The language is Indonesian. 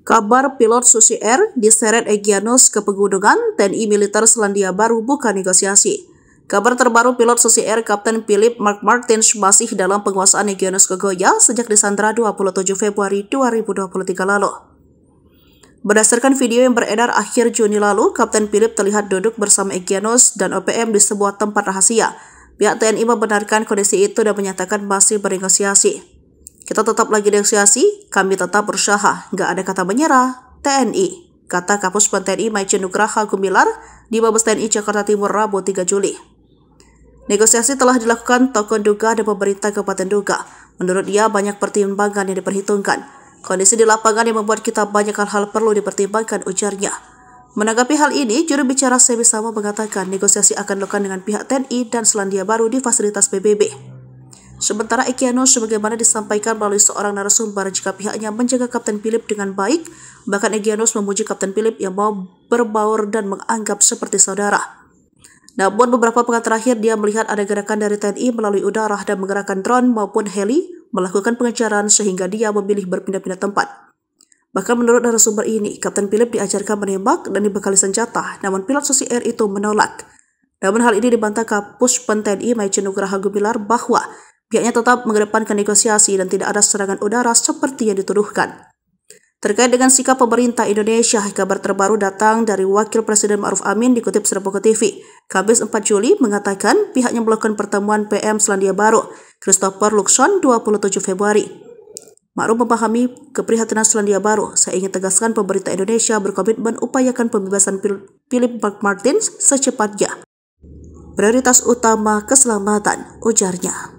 Kabar pilot Susi Air diseret Egyanus ke pegunungan, TNI militer Selandia Baru buka negosiasi. Kabar terbaru pilot Susi Air Kapten Philip Mark Martins masih dalam penguasaan Egyanus Kogoya sejak disandra 27 Februari 2023 lalu. Berdasarkan video yang beredar akhir Juni lalu, Kapten Philip terlihat duduk bersama Egyanus dan OPM di sebuah tempat rahasia. Pihak TNI membenarkan kondisi itu dan menyatakan masih bernegosiasi. Kita tetap lagi negosiasi, kami tetap berusaha, nggak ada kata menyerah, TNI, kata Kapuspen TNI Maijen Nugraha Gumilar di Mabes TNI Jakarta Timur Rabu 3 Juli. Negosiasi telah dilakukan tokoh Duga dan pemerintah Kabupaten Duga. Menurut dia, banyak pertimbangan yang diperhitungkan. Kondisi di lapangan yang membuat kita banyak hal perlu dipertimbangkan, ujarnya. Menanggapi hal ini, juru bicara Sebi Samo mengatakan negosiasi akan dilakukan dengan pihak TNI dan Selandia Baru di fasilitas PBB. Sementara Egyanus sebagaimana disampaikan melalui seorang narasumber jika pihaknya menjaga Kapten Philip dengan baik, bahkan Egyanus memuji Kapten Philip yang mau berbaur dan menganggap seperti saudara. Namun beberapa pekan terakhir dia melihat ada gerakan dari TNI melalui udara dan menggerakkan drone maupun heli melakukan pengejaran sehingga dia memilih berpindah-pindah tempat. Bahkan menurut narasumber ini, Kapten Philip diajarkan menembak dan dibekali senjata, namun pilot Susi Air itu menolak. Namun hal ini dibantah Kapuspen TNI Maijen Nugraha Gumilar bahwa pihaknya tetap mengedepankan negosiasi dan tidak ada serangan udara seperti yang dituduhkan. Terkait dengan sikap pemerintah Indonesia, kabar terbaru datang dari Wakil Presiden Ma'ruf Amin dikutip Serbuko TV. Kamis 4 Juli mengatakan pihaknya melakukan pertemuan PM Selandia Baru, Christopher Luxon 27 Februari. Ma'ruf memahami keprihatinan Selandia Baru. Saya ingin tegaskan pemerintah Indonesia berkomitmen upayakan pembebasan Philip Mark Martins secepatnya. Prioritas utama keselamatan, ujarnya.